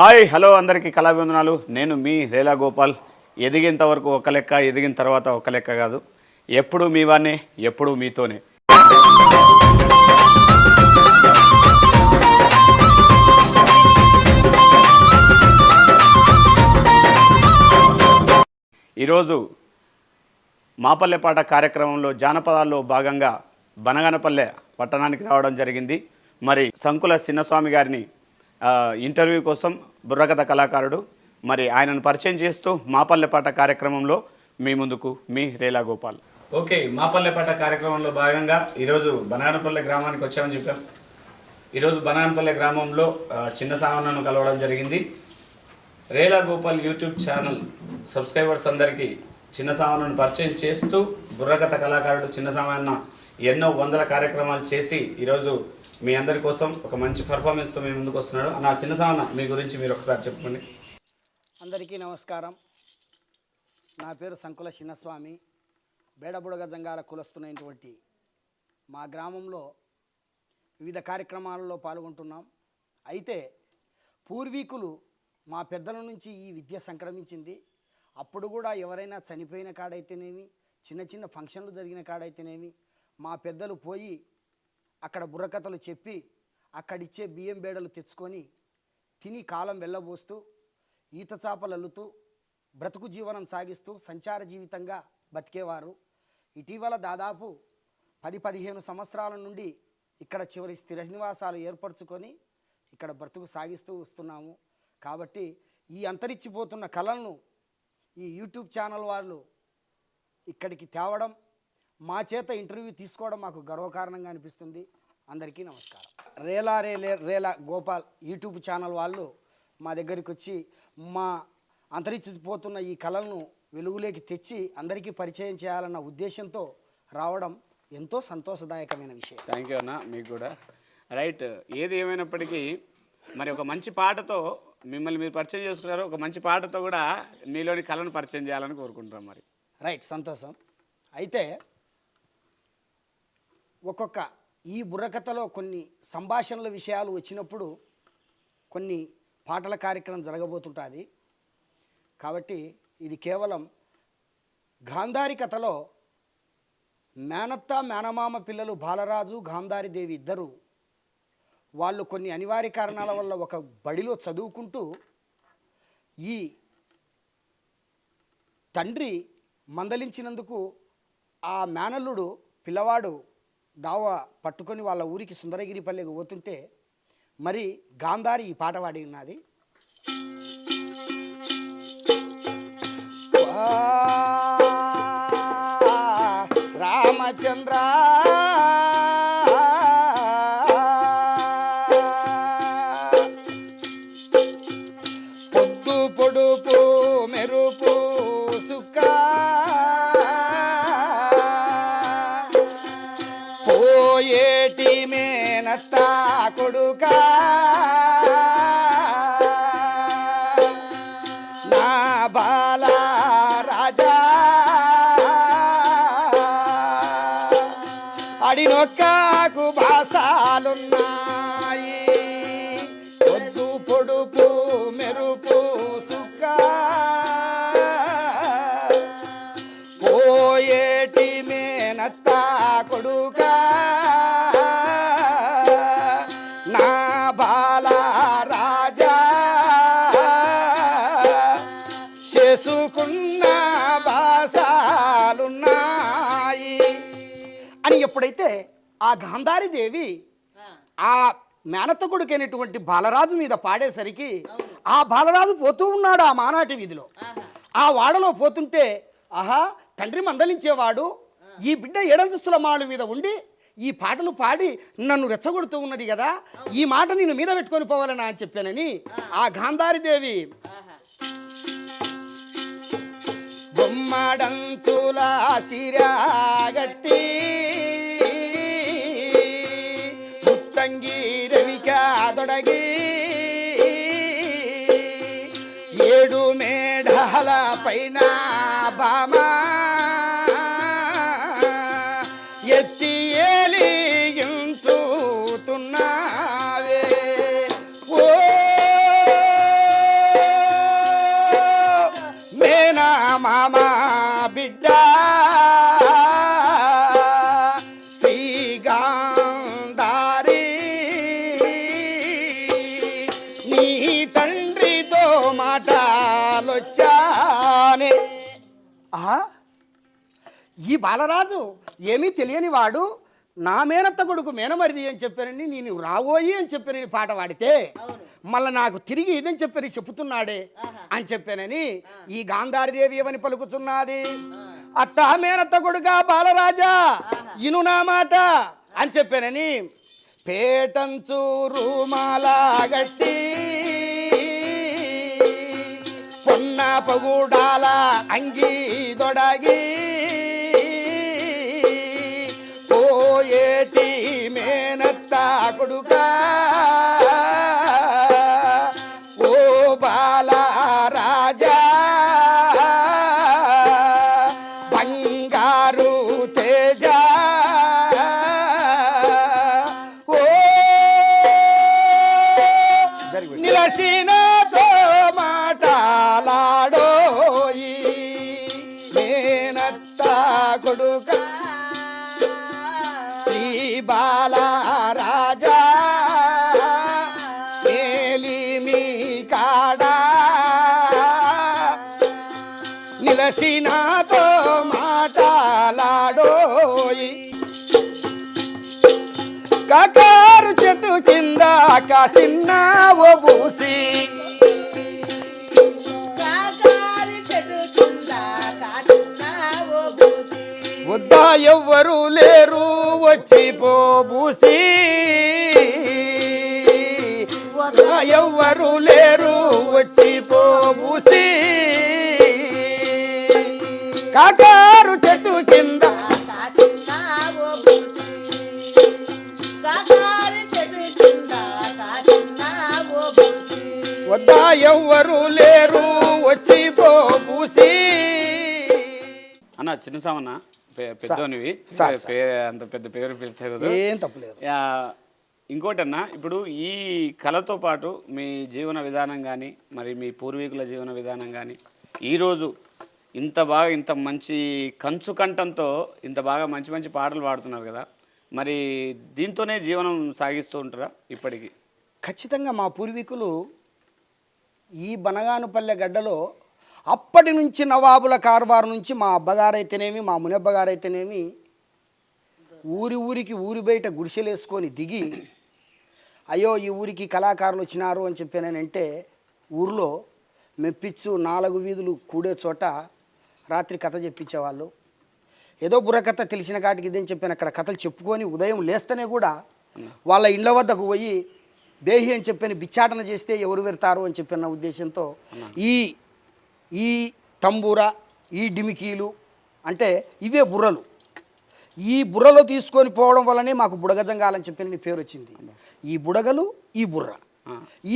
Hi hello అందరికీ కళాభివందనాలు. నేను మీ రేలా గోపాల్. ఎదిగేంత వరకు ఒక లెక్క, ఎదిగిన తర్వాత ఒక లెక్క కాదు. ఎప్పుడు మీ వాడినే, ఎప్పుడు మీతోనే. ఈరోజు మాపల్లె పాట కార్యక్రమంలో జానపదాల్లో భాగంగా బనగానపల్లె పట్టణానికి రావడం జరిగింది. మరి సంకుల చిన్నస్వామి గారిని ఇంటర్వ్యూ కోసం బుర్రకథ కళాకారుడు, మరి ఆయనను పరిచయం చేస్తూ మాపల్లె పాట కార్యక్రమంలో మీ ముందుకు మీ రేలా గోపాల్. ఓకే, మాపల్లె పాట కార్యక్రమంలో భాగంగా ఈరోజు బనగానపల్లె గ్రామానికి వచ్చామని చెప్పాం. ఈరోజు బనగానపల్లె గ్రామంలో చిన్న సామాన్లను కలవడం జరిగింది. Rela Gopal YouTube channel subscribers అందరికీ చిన్న సామాన్లను పరిచయం చేస్తూ బుర్రకథ కళాకారుడు చిన్న సామాన్య ఎన్నో వందల కార్యక్రమాలు చేసి ఈరోజు మీ అందరి కోసం ఒక మంచి పర్ఫార్మెన్స్తో మీ ముందుకు వస్తున్నాడు. నా చిన్న సామాన్య మీ గురించి మీరు ఒకసారి చెప్పుకోండి. అందరికీ నమస్కారం. నా పేరు సంకుల చిన్నస్వామి. బేడబుడగ జంగాల కులస్తున్నటువంటి మా గ్రామంలో వివిధ కార్యక్రమాలలో పాల్గొంటున్నాం. అయితే పూర్వీకులు మా పెద్దల నుంచి ఈ విద్య సంక్రమించింది. అప్పుడు కూడా ఎవరైనా చనిపోయిన కాడైతేనేమి, చిన్న చిన్న ఫంక్షన్లు జరిగిన కాడైతేనేమి మా పెద్దలు పోయి అక్కడ బుర్రకథలు చెప్పి అక్కడిచ్చే బియ్యం బేడలు తెచ్చుకొని తిని కాలం వెళ్ళబోస్తూ ఈత చేపలు అల్లుతూ బ్రతుకు జీవనం సాగిస్తూ సంచార జీవితంగా బతికేవారు. ఇటీవల దాదాపు 10-15 సంవత్సరాల నుండి ఇక్కడ చివరి స్థిర నివాసాలు ఏర్పరచుకొని ఇక్కడ బ్రతుకు సాగిస్తూ వస్తున్నాము. కాబట్టి ఈ అంతరించిపోతున్న కళలను ఈ యూట్యూబ్ ఛానల్ వాళ్ళు ఇక్కడికి తేవడం, మా చేత ఇంటర్వ్యూ తీసుకోవడం మాకు గర్వకారణంగా అనిపిస్తుంది. అందరికీ నమస్కారం. రేలా గోపాల్ యూట్యూబ్ ఛానల్ వాళ్ళు మా దగ్గరికి వచ్చి మా అంతరించిపోతున్న ఈ కళలను వెలుగులోకి తెచ్చి అందరికీ పరిచయం చేయాలన్న ఉద్దేశంతో రావడం ఎంతో సంతోషదాయకమైన విషయం. థ్యాంక్ యూ అన్న, మీకు కూడా. రైట్, ఏది ఏమైనప్పటికీ మరి ఒక మంచి పాటతో మిమ్మల్ని మీరు పరిచయం చేసుకున్నారు. ఒక మంచి పాటతో కూడా మీలోని కళను పరిచయం చేయాలని కోరుకుంటున్నాం. మరి రైట్, సంతోషం. అయితే ఒక్కొక్క ఈ బుర్రకథలో కొన్ని సంభాషణల విషయాలు వచ్చినప్పుడు కొన్ని పాటల కార్యక్రమం జరగబోతుంటుంది. కాబట్టి ఇది కేవలం గాంధారి కథలో మేనత్త మేనమామ పిల్లలు బాలరాజు గాంధారీదేవి ఇద్దరు వాళ్ళు కొన్ని అనివార్య కారణాల వల్ల ఒక బడిలో చదువుకుంటూ ఈ తండ్రి మందలించినందుకు ఆ మేనల్లుడు పిల్లవాడు దావ పట్టుకొని వాళ్ళ ఊరికి సుందరగిరిపల్లెకి పోతుంటే మరి గాంధారి ఈ పాట పాడి ఉన్నది. రామచంద్ర పొద్దు పొడుపు మెరుపు సుక్క పోయేటి మేనత్త కొడుక నా బాల రాజా అడినొక్కకు భాషాలున్నాయి. పొద్దు పొడుపు మెరుపు సుక్క పోయేటి మేనత్త కొడుక నా బాల రాజా చేసుకున్న భాషాలున్నాయి అని ఎప్పుడైతే ఆ గాంధారీదేవి ఆ మేనత్త కొడుకైనటువంటి బాలరాజు మీద పాడేసరికి ఆ బాలరాజు పోతూ ఉన్నాడు ఆ మానాటి వీధిలో. ఆ వాడలో పోతుంటే ఆహా, తండ్రి మందలించేవాడు ఈ బిడ్డ ఏడంతస్తుల మాడు మీద ఉండి ఈ పాటలు పాడి నన్ను రెచ్చగొడుతూ ఉన్నది కదా, ఈ మాట నేను మీద పెట్టుకొని పోవాలని అని చెప్పానని ఆ గాంధారీదేవి బొమ్మడంతుల సిరాగట్టి ముత్తంగి రవికా దొడగి 7 మేఢాల పైన బామా ఎత్తి ఏలించుతున్నావే ఓ మామ బిడ్డ శ్రీగాంధారి నీ తండ్రితో మాటలొచ్చానే. ఆహా, ఈ బాలరాజు ఏమీ తెలియని వాడు నా మేనత్త కొడుకు మేనమరిది అని చెప్పానని నేను రావోయి అని చెప్పానని పాట పాడితే మళ్ళీ నాకు తిరిగి ఇదని చెప్పని చెప్పుతున్నాడే అని చెప్పానని ఈ గాంధారీదేవి ఏమని పలుకుతున్నది. అత్త మేనత్త కొడుక బాలరాజా ఇను నా మాట అని చెప్పానని పేటంచూరు మాలాగట్టి పొన్న పగుడాల అంగీ దొడగి పోయేటి మేనత్త కొడుక ఓ బాలరాజా బంగారు తేజ ఓ నిలసినతో మాటలాడోయి మేనత్త కొడుక శ్రీ బాలరాజా మేలిమి కాడా నిలసినాతో మాటలాడోయి కాకారు చెట్టు కింద కాసిన్న ఓ బూసి వద్దా ఎవ్వరు లేరు వచ్చి పోబూసి వద్దా ఎవ్వరు లేరు వచ్చి పోబూసి కాకారు చెట్టు కింద వద్దా ఎవ్వరు లేరు వచ్చి పోబూసి. అన్న చిన్నసామన్న పెద్దోనివి అంత పెద్ద పేరు పిలిచదు, ఏం తప్పలేదు. ఇంకోటన్నా, ఇప్పుడు ఈ కళతో పాటు మీ జీవన విధానం కానీ మరి మీ పూర్వీకుల జీవన విధానం కానీ ఈరోజు ఇంత బాగా ఇంత మంచి కంచు కంఠంతో ఇంత బాగా మంచి మంచి పాటలు పాడుతున్నారు కదా, మరి దీంతోనే జీవనం సాగిస్తూ ఉంటారా ఇప్పటికీ? ఖచ్చితంగా మా పూర్వీకులు ఈ బనగానుపల్లె గడ్డలో అప్పటి నుంచి నవాబుల కార్బార్ నుంచి మా అబ్బగారైతేనేమి మా మునబ్బగారైతేనేమి ఊరికి ఊరి బయట గుడిసెలేసుకొని దిగి అయ్యో ఈ ఊరికి కళాకారులు వచ్చినారు అని చెప్పానంటే ఊరిలో మెప్పించు 4 వీధులు కూడే చోట రాత్రి కథ చెప్పించేవాళ్ళు. ఏదో బుర్రకథ తెలిసిన కాటికి ఇదేం చెప్పాను అక్కడ కథలు చెప్పుకొని ఉదయం లేస్తేనే కూడా వాళ్ళ ఇళ్ళ వద్దకు పోయి దేహి అని చెప్పని బిచ్చాటన చేస్తే ఎవరు పెడతారు అని చెప్పిన ఉద్దేశంతో ఈ తంబూరా ఈ డిమికీలు అంటే ఇవే బుర్రలు, ఈ బుర్రలో తీసుకొని పోవడం వల్లనే మాకు బుడగజంగాలని చెప్పిన పేరు వచ్చింది. ఈ బుడగలు ఈ బుర్ర, ఈ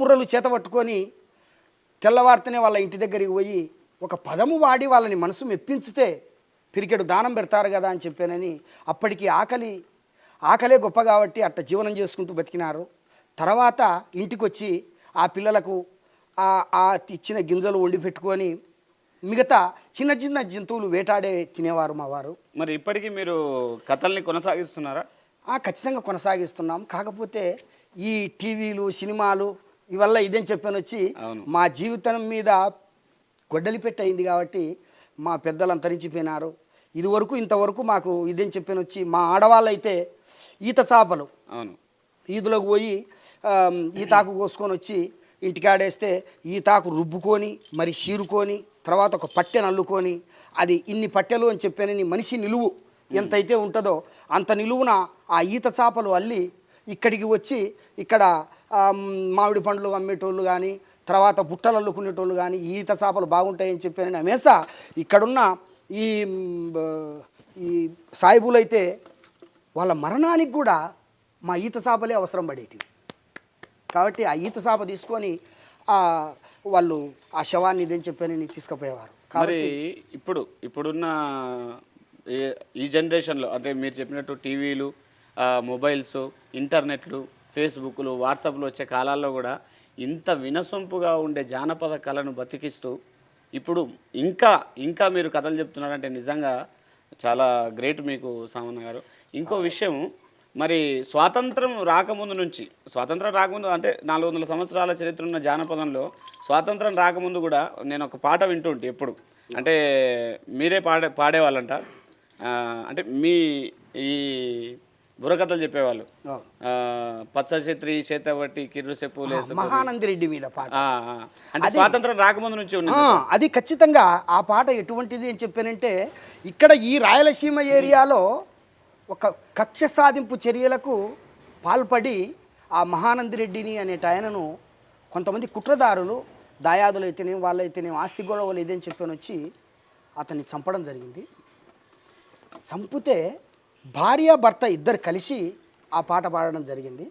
బుర్రలు చేత పట్టుకొని తెల్లవారితేనే వాళ్ళ ఇంటి దగ్గరికి పోయి ఒక పదము వాడి వాళ్ళని మనసు మెప్పించితే పిరికెడు దానం పెడతారు కదా అని చెప్పానని అప్పటికి ఆకలే గొప్ప కాబట్టి అట్ట జీవనం చేసుకుంటూ బతికినారు. తర్వాత ఇంటికి వచ్చి ఆ పిల్లలకు ఆ ఇచ్చిన గింజలు వండి పెట్టుకొని మిగతా చిన్న చిన్న జంతువులు వేటాడే తినేవారు మా వారు. మరి ఇప్పటికీ మీరు కథల్ని కొనసాగిస్తున్నారా? ఖచ్చితంగా కొనసాగిస్తున్నాం. కాకపోతే ఈ టీవీలు సినిమాలు ఇవల్ల ఇదేం చెప్పాను వచ్చి మా జీవితం మీద గొడ్డలి పెట్టి అయింది కాబట్టి మా పెద్దలు అంతరించిపోయినారు. ఇంతవరకు మాకు ఇదేం చెప్పాను వచ్చి మా ఆడవాళ్ళు అయితే ఈత చేపలు ఈదులోకి పోయి ఈతాకు కోసుకొని వచ్చి ఇంటికాడేస్తే ఈతాకు రుబ్బుకొని మరి చీరుకొని తర్వాత ఒక పట్టెను అల్లుకొని అది ఇన్ని పట్టెలు అని చెప్పానని మనిషి నిలువు ఎంతైతే ఉంటుందో అంత నిలువున ఆ ఈత చేపలు అల్లి ఇక్కడికి వచ్చి ఇక్కడ మామిడి పండ్లు అమ్మేటోళ్ళు కానీ తర్వాత బుట్టలు అల్లుకునేటోళ్ళు కానీ ఈత చేపలు బాగుంటాయని చెప్పానని అమేసా ఇక్కడున్న ఈ సాయిబులు అయితే వాళ్ళ మరణానికి కూడా మా ఈత చేపలే అవసరం పడేటివి కాబట్టి ఆ ఈత చేప తీసుకొని వాళ్ళు ఆ శవాన్ని ఇదేం చెప్పానని తీసుకుపోయేవారు. మరి ఇప్పుడున్న ఈ జనరేషన్లో అంటే మీరు చెప్పినట్టు టీవీలు మొబైల్స్ ఇంటర్నెట్లు ఫేస్బుక్లు వాట్సాప్లు వచ్చే కాలాల్లో కూడా ఇంత వినసొంపుగా ఉండే జానపద కళను బతికిస్తూ ఇప్పుడు ఇంకా ఇంకా మీరు కథలు చెప్తున్నారంటే నిజంగా చాలా గ్రేట్ మీకు సామన్న గారు. ఇంకో విషయం, మరి స్వాతంత్రం రాకముందు నుంచి, స్వాతంత్రం రాకముందు అంటే 400 సంవత్సరాల చరిత్ర ఉన్న జానపదంలో స్వాతంత్రం రాకముందు కూడా నేను ఒక పాట వింటుంటే ఎప్పుడు అంటే మీరే పాడేవాళ్ళంట. అంటే మీ ఈ బుర్రకథలు చెప్పేవాళ్ళు. పచ్చ ఛత్రి చేతబట్టి కిర్రు చెప్పులేసు మహానంది రెడ్డి మీద పాట. అంటే స్వాతంత్రం రాకముందు నుంచి ఉన్నది అది ఖచ్చితంగా. ఆ పాట ఎటువంటిది అని చెప్పానంటే, ఇక్కడ ఈ రాయలసీమ ఏరియాలో ఒక కక్ష సాధింపు చర్యలకు పాల్పడి ఆ మహానంది రెడ్డిని అనేట ఆయనను కొంతమంది కుట్రదారులు, దాయాదులు అయితేనేం వాళ్ళైతేనేం ఆస్తి గొడవలు ఇదేని చెప్పని వచ్చి అతన్ని చంపడం జరిగింది. చంపితే భార్య భర్త ఇద్దరు కలిసి ఆ పాట పాడడం జరిగింది.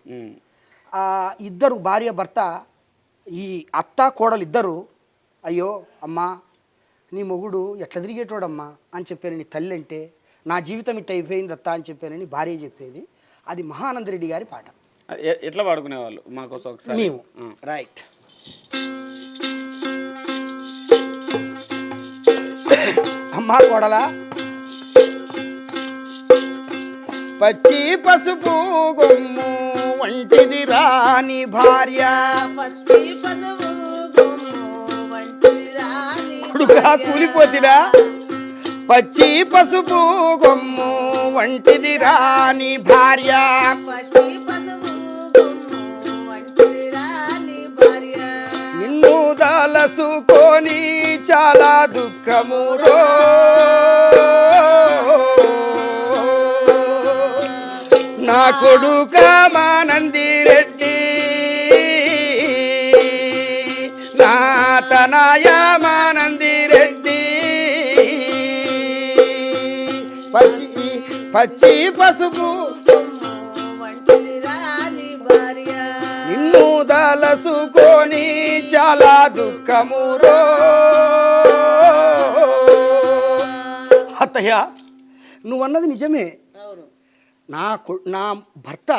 ఆ ఇద్దరు భార్య భర్త, ఈ అత్త కోడలు ఇద్దరు, అయ్యో అమ్మా నీ మొగుడు ఎట్లా తిరిగేటోడమ్మా అని చెప్పాను, నీ తల్లి అంటే నా జీవితం ఇట్ట అయిపోయింది అత్త అని చెప్పానని భార్య చెప్పేది. అది మహానంద రెడ్డి గారి పాట. ఎట్లా పాడుకునేవాళ్ళు మాకోసం ఒకసారి? మేము రైట్. అమ్మా కోడలా, పచ్చి పసుపు గొమ్ము వంటిది రాని భార్య, కొడుకా కూలిపోతిరా, పచ్చి పసుపు గొమ్ము వంటిది రాని భార్య, నిన్ను దలసుకొని చాలా దుఃఖమురో, నా కొడుక మానంది రెడ్డి, నా తనయ మానంది రెడ్డి, పచ్చి పసుపు నిన్ను దలసుకొని చాలా దుఃఖమురో. అత్తయ్య నువ్వన్నది నిజమే. నా భర్త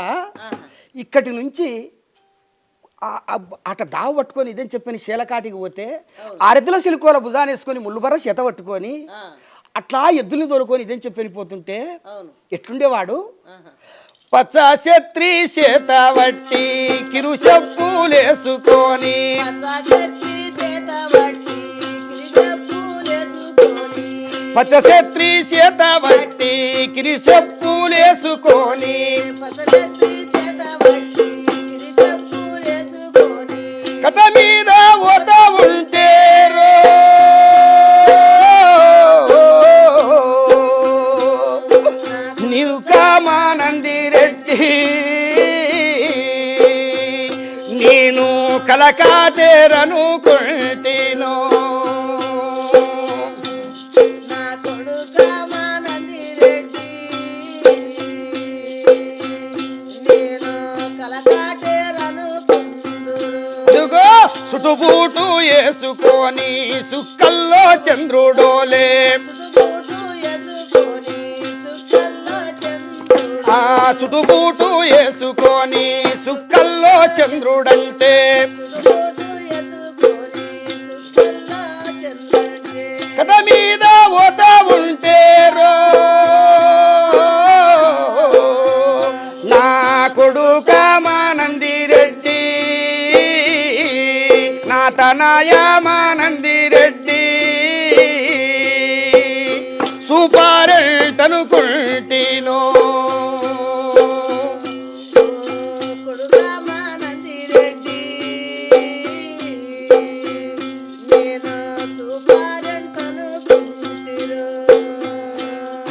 ఇక్కడి నుంచి అట దావ పట్టుకొని ఇదని చెప్పని శీలకాటికి పోతే ఆరెద్దుల సిలుకోల భుజాన్ని వేసుకొని ముళ్ళుబర చేత పట్టుకొని అట్లా ఎద్దుల్ని దొరుకొని ఇదని చెప్పి వెళ్ళిపోతుంటే ఎట్లుండేవాడు? పచ్చ ఛత్రి చేత వట్టి కిరు చెప్పులేసుకొని, పచ్చ ఛత్రి చేత వట్టి కిరి చెప్పులేసుకొని, కథ మీద ఓత ఉంటేరో, నీవు కామానంది రెడ్డి, నేను కలకాతేరనుకుంటేనో, సుటుబూటు వేసుకొని సుక్కల్లో చంద్రుడోలే, ఆ సుటుబూటు వేసుకొని సుక్కల్లో చంద్రుడంటే, కథ మీద ఓత ఉంటేరో, నా కొడుక మానంది రెడ్డి, నా తనయ మానంది రెడ్డి, సూపరెంటనుకుంటేనో,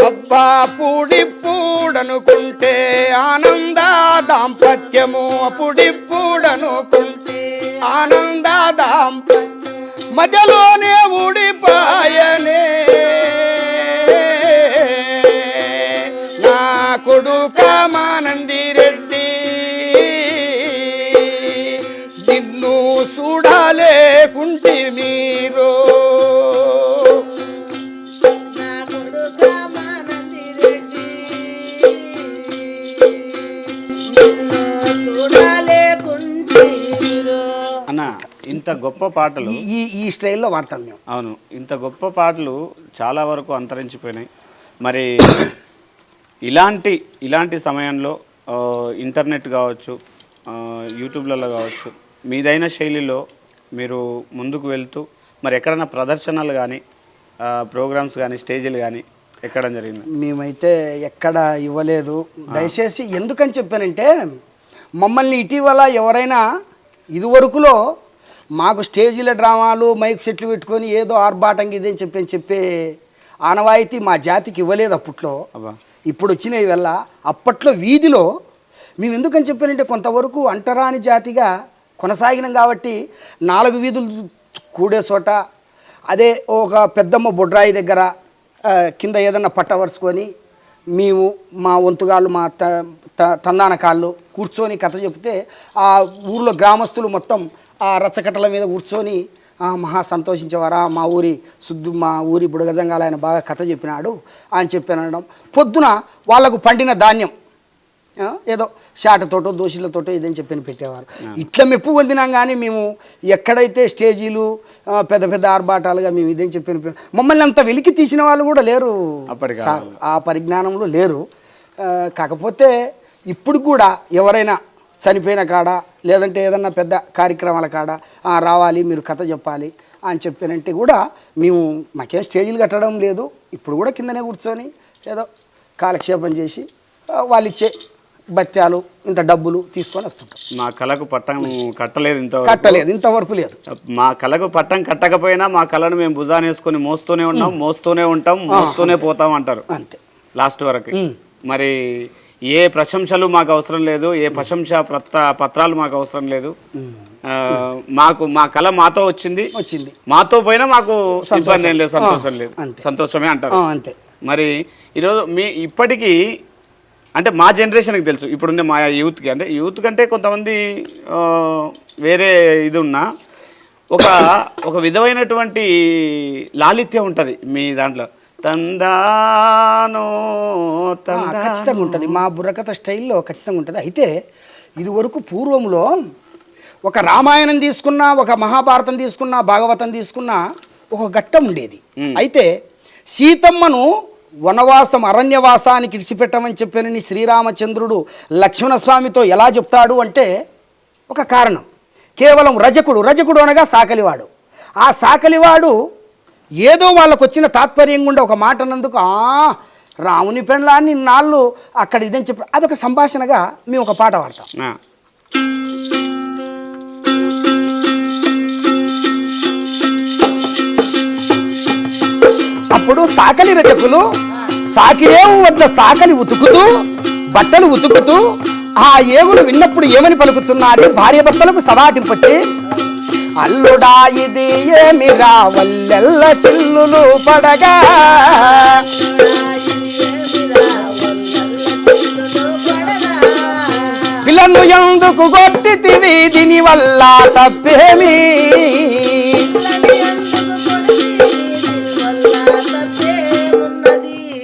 అబ్బా పూడిప్పుడనుకుంటే ఆనంద దాంపత్యము, పూడిప్పుడనుకుంటే ఆనంద దాంపత్యం మధ్యలోనే ఊడిపాయనే, నా కొడుక మానంది రెడ్డి, నిన్ను చూడాలేకుంటే మీరు, అన్న ఇంత గొప్ప పాటలు ఈ ఈ స్టైల్లో వాడతాం మేము. అవును, ఇంత గొప్ప పాటలు చాలా వరకు అంతరించిపోయినాయి. మరి ఇలాంటి సమయంలో ఇంటర్నెట్ కావచ్చు, యూట్యూబ్లలో కావచ్చు, మీదైన శైలిలో మీరు ముందుకు వెళ్తూ మరి ఎక్కడైనా ప్రదర్శనలు కానీ ప్రోగ్రామ్స్ కానీ స్టేజీలు కానీ ఎక్కడం జరిగింది? మేమైతే ఎక్కడ ఇవ్వలేదు. దయచేసి ఎందుకని చెప్పానంటే, మమ్మల్ని ఇటీవల ఎవరైనా ఇదివరకులో మాకు స్టేజీల డ్రామాలు మైక్ సెట్లు పెట్టుకొని ఏదో ఆర్భాటంగా ఇదని చెప్పే ఆనవాయితీ మా జాతికి ఇవ్వలేదు అప్పట్లో. ఇప్పుడు వచ్చినవి వల్ల అప్పట్లో వీధిలో మేము ఎందుకని చెప్పానంటే, కొంతవరకు అంటరాని జాతిగా కొనసాగినాం కాబట్టి 4 వీధులు కూడే చోట అదే ఒక పెద్దమ్మ బొడ్రాయి దగ్గర కింద ఏదన్నా పట్టవరుచుకొని మేము మా వంతుగాళ్ళు మా తందానకాళ్ళు కూర్చొని కథ చెప్తే ఆ ఊర్లో గ్రామస్తులు మొత్తం ఆ రచ్చకట్టల మీద కూర్చొని మహా సంతోషించేవారా, మా ఊరి బుడగజంగాలు ఆయన బాగా కథ చెప్పినాడు అని చెప్పానడం. పొద్దున వాళ్ళకు పండిన ధాన్యం ఏదో షాటతోటో దోషులతోటో ఇదని చెప్పని పెట్టేవారు. ఇట్లా మెప్పు పొందినాం. కానీ మేము ఎక్కడైతే స్టేజీలు పెద్ద పెద్ద ఆర్భాటాలుగా మేము ఇదని చెప్పని మమ్మల్ని అంత వెలికి తీసిన వాళ్ళు కూడా లేరు సార్, ఆ పరిజ్ఞానంలో లేరు. కాకపోతే ఇప్పుడు కూడా ఎవరైనా చనిపోయిన కాడ లేదంటే ఏదన్నా పెద్ద కార్యక్రమాల కాడ రావాలి మీరు కథ చెప్పాలి అని చెప్పానంటే కూడా మేము మాకేం స్టేజీలు కట్టడం లేదు. ఇప్పుడు కూడా కిందనే కూర్చొని ఏదో కాలక్షేపం చేసి వాళ్ళు ఇచ్చే బత్యాలు ఇంత డబ్బులు తీసుకొని వస్తుంటాం. మా కళకు పట్టం కట్టలేదు ఇంతవరకు లేదు. మా కళకు పట్టం కట్టకపోయినా మా కళను మేము భుజాన్ని వేసుకొని మోస్తూనే ఉంటాం, మోస్తూనే పోతాం అంటారు అంతే లాస్ట్ వరకు. మరి ఏ ప్రశంసలు మాకు అవసరం లేదు, ఏ ప్రశంస పత్రాలు మాకు అవసరం లేదు. మా కళ మాతో వచ్చింది, మాతో పోయినా మాకు ఇబ్బంది ఏం లేదు, సంతోషం లేదు, సంతోషమే అంటారు అంతే. మరి ఈరోజు ఇప్పటికీ అంటే మా జనరేషన్కి తెలుసు, ఇప్పుడున్న మా యూత్కి, అంటే యూత్ కంటే కొంతమంది వేరే ఇది ఉన్నా ఒక విధమైనటువంటి లాలిత్యం ఉంటుంది మీ దాంట్లో. ఖచ్చితంగా ఉంటుంది, మా బుర్రకథ స్టైల్లో ఖచ్చితంగా ఉంటుంది. అయితే ఇది వరకు పూర్వంలో ఒక రామాయణం తీసుకున్నా, ఒక మహాభారతం తీసుకున్నా, భాగవతం తీసుకున్నా ఒక ఘట్టం ఉండేది. అయితే సీతమ్మను వనవాసం అరణ్యవాసానికి ఇడిచిపెట్టమని చెప్పానని శ్రీరామచంద్రుడు లక్ష్మణస్వామితో ఎలా చెప్తాడు అంటే ఒక కారణం. కేవలం రజకుడు అనగా సాకలివాడు. ఆ సాకలివాడు ఏదో వాళ్ళకు వచ్చిన తాత్పర్యం గుండా ఒక మాట అన్నందుకు రాముని పెండ్లాన్ని నాళ్ళు అక్కడ ఇదని చెప్పి అదొక సంభాషణగా మేము ఒక పాట పాడతాం. అప్పుడు సాకలి రజకులు సాకిరేవు వద్ద సాకలి ఉతుకుతూ బట్టలు ఉతుకుతూ ఆ ఏగులు విన్నప్పుడు ఏమని పలుకుతున్నది భార్య భర్తలకు సవాటింపొచ్చి, అల్లుడా ఇది ఏమిరా వల్లెల్ల చిల్లులు పడగా, పిల్లను ఎందుకు కొట్టితివి దీని వల్ల తప్పేమి,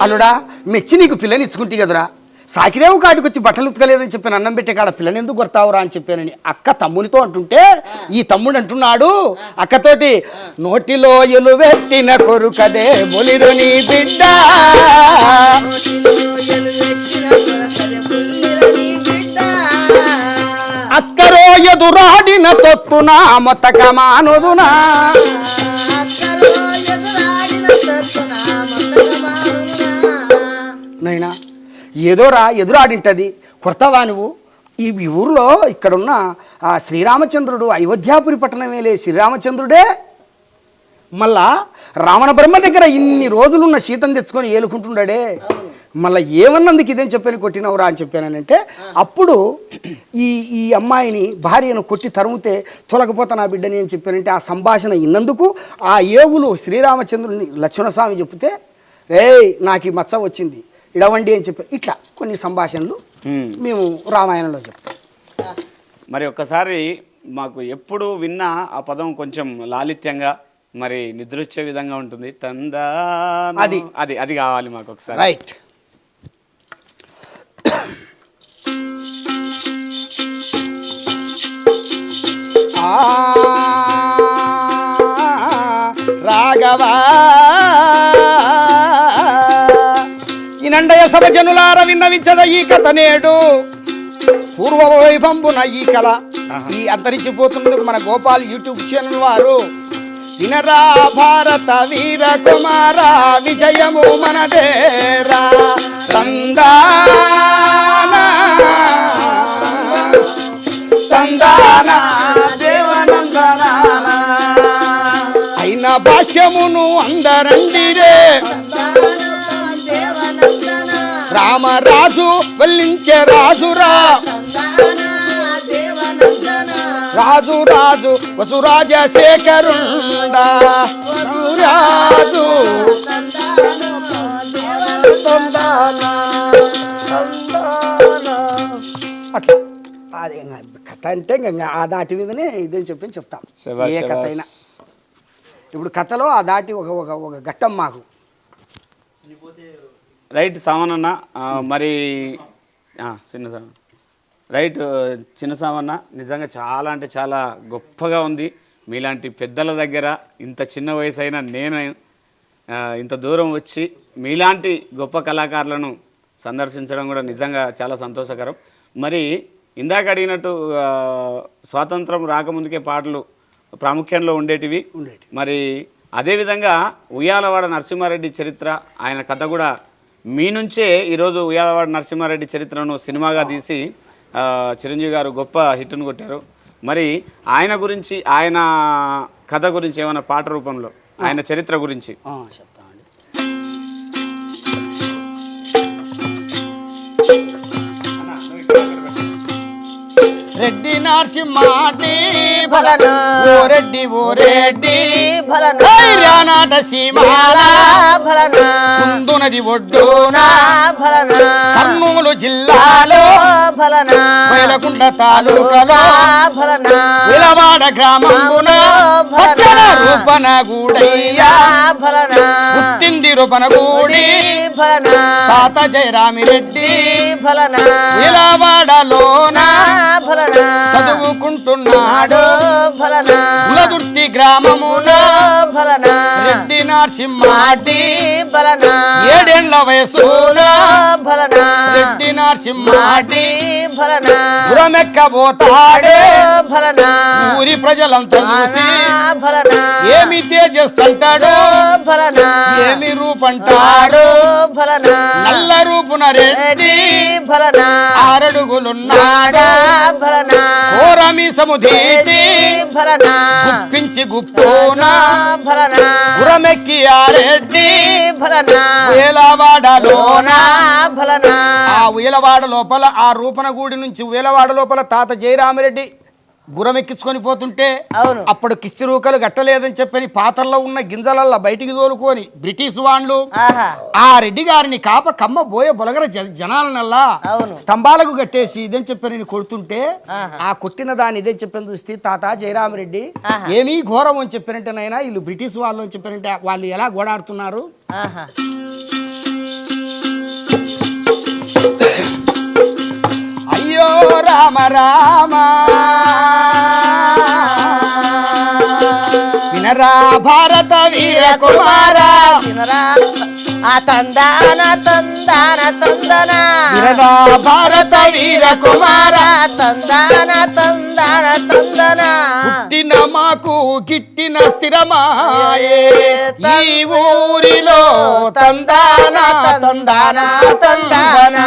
అల్లుడా మెచ్చి నీకు పిల్లని ఇచ్చుకుంటే కదరా, సాకిరేవు కాటికి వచ్చి బట్టలు ఉతకలేదని చెప్పాను, అన్నం పెట్టే కాడ పిల్లని ఎందుకు కొడతావురా అని చెప్పానని అక్క తమ్మునితో అంటుంటే ఈ తమ్ముడు అంటున్నాడు అక్కతోటి, నోటిలో ఎలువెత్తిన కొరుకదే బొలిరు నీ బిడ్డ, అక్కరో ఎదురాడిన తొత్తున మొత్తక మానుదునా, నైనా ఏదోరా ఎదురాడింటది కొడతావా నువ్వు. ఈ ఊరిలో ఇక్కడున్న ఆ శ్రీరామచంద్రుడు అయోధ్యాపురి పట్టణమేలే శ్రీరామచంద్రుడే, మళ్ళా రావణ బ్రహ్మ దగ్గర ఇన్ని రోజులున్న సీతను తెచ్చుకొని ఏలుకుంటుండే, మళ్ళీ ఏమన్నందుకు ఇదేం చెప్పని కొట్టినవురా అని చెప్పానంటే అప్పుడు ఈ అమ్మాయిని భార్యను కొట్టి తరుముతే తొలకపోతా నా బిడ్డని అని చెప్పానంటే ఆ సంభాషణ ఇన్నందుకు ఆ ఏగులు శ్రీరామచంద్రుని లక్ష్మణస్వామి చెప్తే, రేయ్ నాకు ఈ మచ్చ వచ్చింది ఇడవండి అని చెప్పి ఇట్లా కొన్ని సంభాషణలు మేము రామాయణంలో చెప్తాం. మరి ఒక్కసారి మాకు ఎప్పుడు విన్నా ఆ పదం కొంచెం లాలిత్యంగా మరి నిద్రొచ్చే విధంగా ఉంటుంది, తందా అది అది అది కావాలి మాకు ఒకసారి. రైట్. ఆ రాఘవా ఈ నండయ సభ జనులార విన్నవించద ఈ కథ నేడు పూర్వ వైభంబున ఈ కళ ఈ అంతరించిపోతున్నందుకు మన గోపాల్ యూట్యూబ్ ఛానల్ వారు వినరా భారత వీర కుమార విజయము మనదేరా సందానా సందానా దేవనందనా అయిన భాష్యమును అందరండిరే రామరాజు వల్లించే రాజురా రాజు రాజు వసురాజశేఖరుండా రాజు అట్లా అది కథ అంటే ఆ దాటి మీదనే ఇదని చెప్పి చెప్తాం ఏ కథ అయినా ఇప్పుడు కథలో ఆ దాటి ఒక ఒక ఒక ఘట్టం మాకు రైట్ సామన్న మరి చిన్న సామన్న రైట్ చిన్న సామన్న నిజంగా చాలా అంటే చాలా గొప్పగా ఉంది మీలాంటి పెద్దల దగ్గర ఇంత చిన్న వయసు అయినా నేను ఇంత దూరం వచ్చి మీలాంటి గొప్ప కళాకారులను సందర్శించడం కూడా నిజంగా చాలా సంతోషకరం మరి ఇందాక అడిగినట్టు స్వాతంత్రం రాకముందుకే పాటలు ప్రాముఖ్యంలో ఉండేటివి మరి అదేవిధంగా ఉయ్యాలవాడ నరసింహారెడ్డి చరిత్ర ఆయన కథ కూడా మీ నుంచే ఈరోజు ఉయ్యాలవాడ నరసింహారెడ్డి చరిత్రను సినిమాగా తీసి చిరంజీవి గారు గొప్ప హిట్ను కొట్టారు మరి ఆయన గురించి ఆయన కథ గురించి ఏమైనా పాట రూపంలో ఆయన చరిత్ర గురించి చెప్తామండి రెడ్డి నరసింహాటి భలన ఓ రెడ్డి భలన రానాట సీమాల భలన కుందునది ఒడ్డున భలన కర్నూలు జిల్లాలో భలన కోయలకుంట తాలూకాలో భలన విలవాడ గ్రామమున భలన రూపన గూడయ్యా భలన పుట్టింది రూపన గూడి భలన తాత జయరామిరెడ్డి భలన విలవాడలోన భలన చదువుకుంటున్నాడు కులదుర్తి గ్రామమున రెడ్డి నరసింహాటి ఏడేళ్ల వయసులో రెడ్డి నరసింహాటి పురమెక్కబోతాడే ఊరి ప్రజలంతా చూసి ఏమి తేజస్సంటాడు ఏమి రూపంటాడు నల్ల రూపున రెడ్డి ఆరడుగులున్నాడా కోరమీసముదీటి గుప్పించి గుప్పోనా గురమెక్కి ఆరెడ్డి ఉయలవాడలోనా ఆ ఉయలవాడ లోపల ఆ రూపనగూడి నుంచి ఉయలవాడ లోపల తాత జయరామిరెడ్డి గుర్రమెక్కించుకొని పోతుంటే అప్పుడు కిస్తిరూకలు గట్టలేదని చెప్పని పాత్రలో ఉన్న గింజలల్లా బయటికి తోలుకొని బ్రిటిష్ వాళ్ళు ఆ రెడ్డి గారిని కాప కమ్మ బోయ బొలగర జనాలనల్లా స్తంభాలకు కట్టేసి ఇదని చెప్పని కొడుతుంటే ఆ కొట్టిన దాన్ని ఇదే చెప్పని చూస్తే తాత జయరామరెడ్డి ఏమీ ఘోరం అని చెప్పినట్టేనైనా వీళ్ళు బ్రిటిష్ వాళ్ళు అని చెప్పినట్టే వాళ్ళు ఎలా గోడాడుతున్నారు అయ్యో రామ రామ వినరా భారత వీర కుమార వినరా తందాన తందాన తందన వినరా భారత వీర కుమార తందాన తందాన తందన పుట్టిన మాకు గిట్టిన స్థిరమాయే ఈ ఊరిలో తందాన తందాన తందాన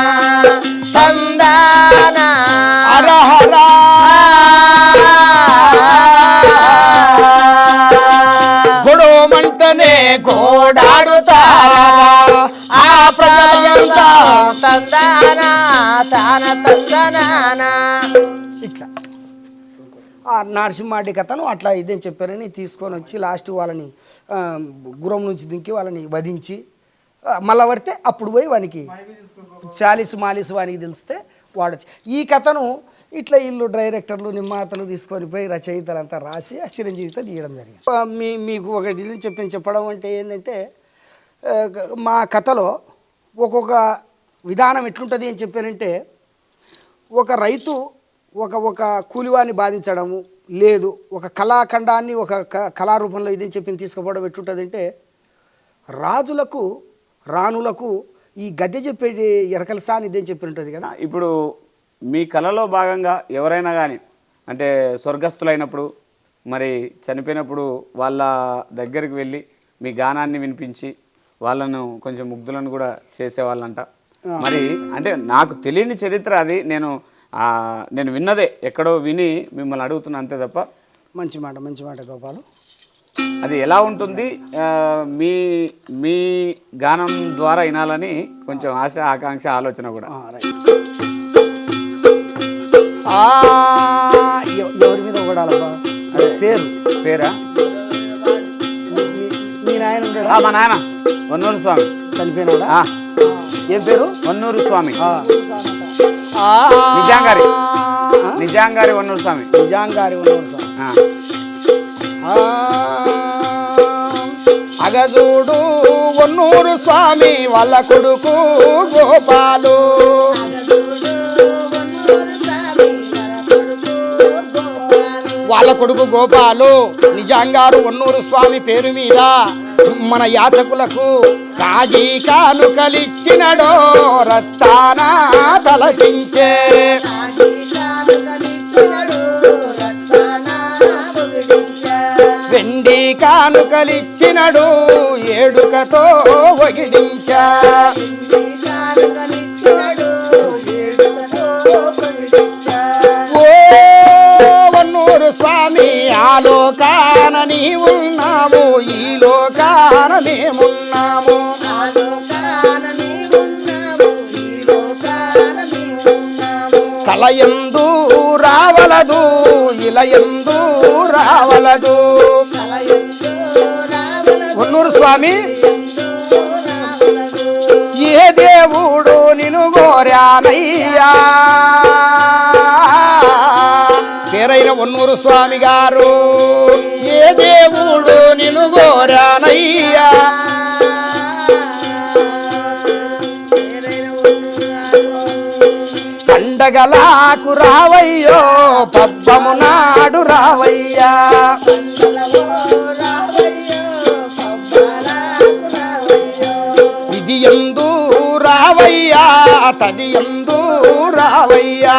తందాన హరహరా గొడవమంటనే గోడాడుతా ఆ ప్రజలంతా తందాన తాన తందనాన ఇట్లా ఆ నరసింహారెడ్డి కథను అట్లా ఇదేం చెప్పారని తీసుకొని వచ్చి లాస్ట్ వాళ్ళని గుర్రం నుంచి దింకి వాళ్ళని వధించి మళ్ళా పడితే అప్పుడు పోయి వానికి చాలీసు మాలీసు వానికి తెలిస్తే వాడచ్చు ఈ కథను ఇట్లా ఇల్లు డైరెక్టర్లు నిర్మాతలు తీసుకొని పోయి రచయితలంతా రాసి ఆ చిరంజీవితో తీయడం జరిగింది మీకు ఒక ఇది చెప్పడం అంటే ఏంటంటే మా కథలో ఒక్కొక్క విధానం ఎట్లుంటుంది అని చెప్పానంటే ఒక రైతు ఒక ఒక కూలివాన్ని బాధించడము లేదు, ఒక కళాఖండాన్ని ఒక కళారూపంలో ఇదని చెప్పి తీసుకుపోవడం ఎట్టుంటుందంటే రాజులకు రాణులకు ఈ గద్దె చెప్పేది ఎరకల సాని ఇదని చెప్పి ఉంటుంది కదా. ఇప్పుడు మీ కళలో భాగంగా ఎవరైనా కానీ అంటే స్వర్గస్థులైనప్పుడు మరి చనిపోయినప్పుడు వాళ్ళ దగ్గరికి వెళ్ళి మీ గానాన్ని వినిపించి వాళ్ళను కొంచెం ముగ్ధులను కూడా చేసేవాళ్ళంట. మరి అంటే నాకు తెలియని చరిత్ర అది, నేను విన్నదే ఎక్కడో విని మిమ్మల్ని అడుగుతున్నా అంతే తప్ప. మంచి మాట గోపాలు. అది ఎలా ఉంటుంది మీ మీ గానం ద్వారా వినాలని కొంచెం ఆశ ఆకాంక్ష ఆలోచన కూడా. ఎవరి మీద ఒకడాలబ్బా పేరా? మీ నాయన ఉంటాడా? మా నాయన వన్నూరు స్వామి చనిపోయినాడా? ఏం పేరు? వన్నూరు స్వామి. నిజాంగారి వన్నూరు స్వామి. అగజూడు వన్నూరు స్వామి వాళ్ళ కొడుకు గోపాలు, వాళ్ళ కొడుకు గోపాలు నిజంగారు వన్నూరు స్వామి పేరు మీద మన యాచకులకు కాజీ కానుకలిచ్చినడో రచ్చానా తలపించే. వెండి కానుకలిచ్చినడు ఏడుకతో వగిడించా. ఓ వన్నూరు స్వామి ఆ లోకాన నీ ఉన్నాము, ఈ లోకాన మేమున్నాము. కలయందు రావలదు ఇలయందు రావలదు. వన్నూరు స్వామి ఏ దేవుడు నిన్ను గోరానయ్యా, పేరైన వన్నూరు స్వామి గారు ఏ దేవుడు నిన్ను గోరానయ్యా. పండగలకు రావయ్యో పబ్బము నాడు రావయ్యా. ఇది ఎందు రావయ్యా తది ఎందు రావయ్యా.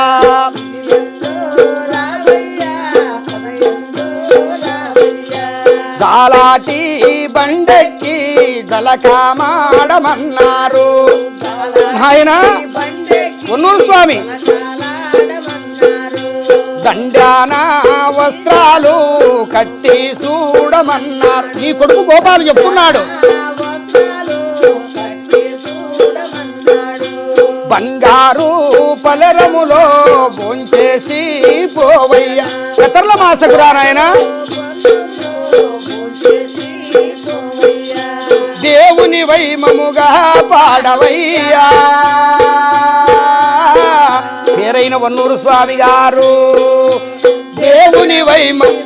జాలాటి బండెక్కి జలకామాడమన్నారు ఆయన వన్నూరు స్వామి. దండాన వస్త్రాలు కట్టి చూడమన్నారు. నీ కొడుకు గోపాలు చెప్తున్నాడు. బంగారు పలరములో భోంచేసి పోవయ్యా. ఎతర్ల మాసకురా నాయన దేవుని వైమముగా పాడవయ్యా. పేరైన వన్నూరు స్వామి గారు దేవుని వైమము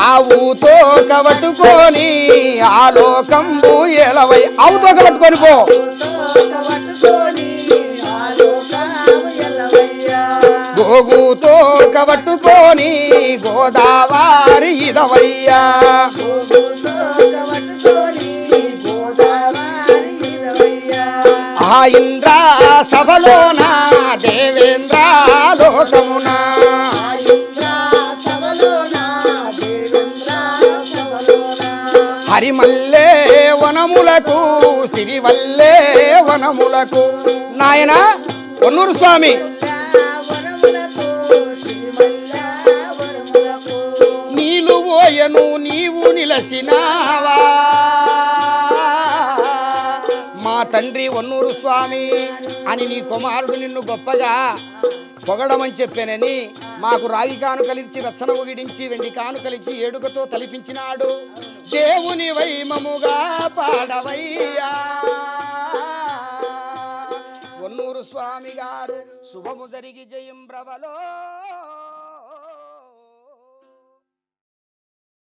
ఆవుతో కవట్టుకొని ఆలోకంబు ఎలవై. ఆవుతో కవట్టుకొని పో. గోగుతో కవట్టుకొని గోదావరి ఇదవయ్యా. ఆ ఇంద్ర సభలోన దేవేంద్ర లోకమున హరిమల్లే వనములకు సిరివల్లే వనములకు. నాయన వన్నూరు స్వామి నీలు పోయను నీవు నిలసినావా. మా తండ్రి వన్నూరు స్వామి అని నీ కుమారుడు నిన్ను గొప్పగా పొగడమని చెప్పానని మాకు రాగి కానుకలిచ్చి రచ్చన ఒగిడించి వెండి కానుకలిచ్చి ఏడుకతో తలిపించినాడు. దేవుని వైమముగా పాడవయ్యా. వన్నూరు స్వామి గారు శుభము జరిగి జయం బ్రవలో.